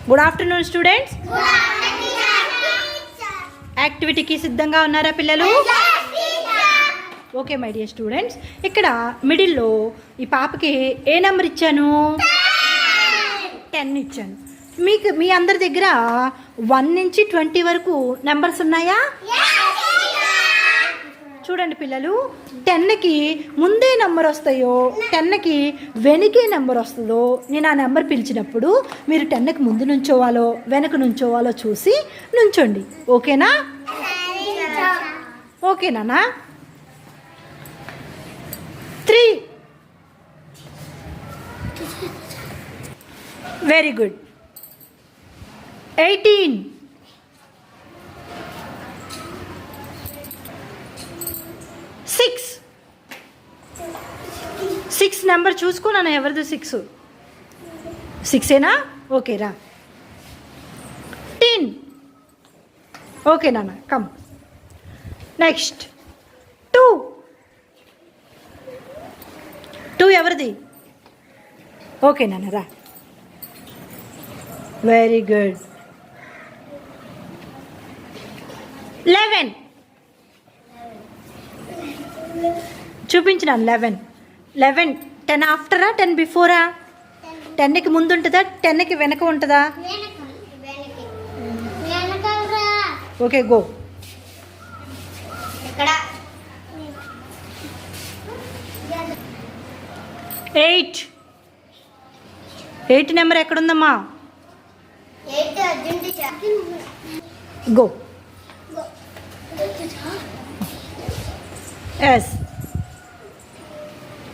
Good afternoon students. యాక్టివిటీకి సిద్ధంగా ఉన్నారా పిల్లలు? ఓకే మై డియర్ స్టూడెంట్స్, ఇక్కడ మిడిల్లో ఈ పాపకి ఏ నెంబర్ ఇచ్చాను? 10 ఇచ్చాను. మీకు మీ అందరి దగ్గర 1 నుంచి 20 వరకు నెంబర్స్ ఉన్నాయా? చూడండి పిల్లలు, 10కి ముందే నెంబర్ వస్తాయో 10కి వెనకే నెంబర్ వస్తుందో నేను ఆ నెంబర్ పిలిచినప్పుడు మీరు 10కి ముందు నుంచోవాలో వెనక నుంచోవాలో చూసి నుంచోండి. ఓకేనా? ఓకేనా? 3. Very good. 18. 6 నెంబర్ చూసుకున్నాను. ఎవరిది 6ఏనా? ఓకే రా. 10. ఓకే నాన్న, కమ్. నెక్స్ట్ 2 ఎవరిది? ఓకే నాన్న రా. Very good. 11 చూపించినాను. 11 10 ఆఫ్టరా 10 బిఫోరా? 10కి ముందు ఉంటుందా 10కి వెనక ఉంటుందా? Okay go. 8 నెంబర్ ఎక్కడుందమ్మా? గో. ఎస్.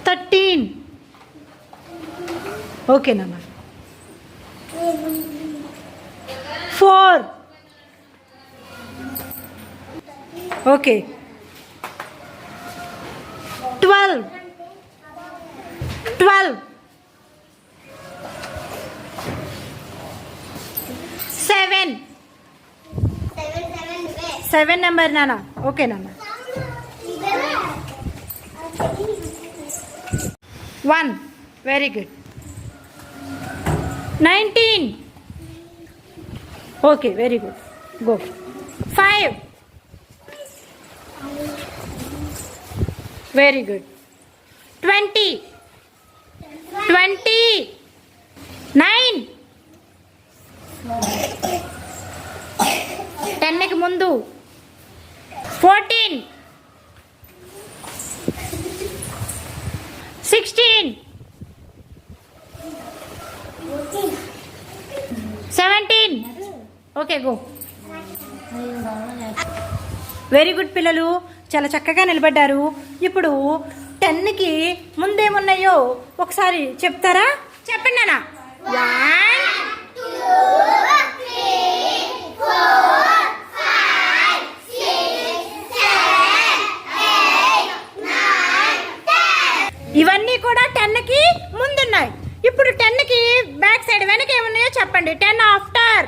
13. ఓకే నాన్న. 4. ఓకే. 12. 7 నెంబర్ నాన్న. ఓకే నాన్న. 1. Very good. 19. Okay very good. Go. 5. Very good. 20. 9. 10కి ముందు. 14. 16. 17. Okay go. వెరీ గుడ్ పిల్లలు, చాలా చక్కగా నిలబడ్డారు. ఇప్పుడు 10కి ముందేమున్నాయో ఒకసారి చెప్తారా? చెప్పండి నాన్న. 1 2 3 4 5 6 7 8 9 10. ఇవన్నీ కూడా 10కి ముందున్నాయి. ఇప్పుడు 10కి బ్యాక్ సైడ్ వెనక ఏమున్నాయో చెప్పండి. 10 ఆఫ్టర్.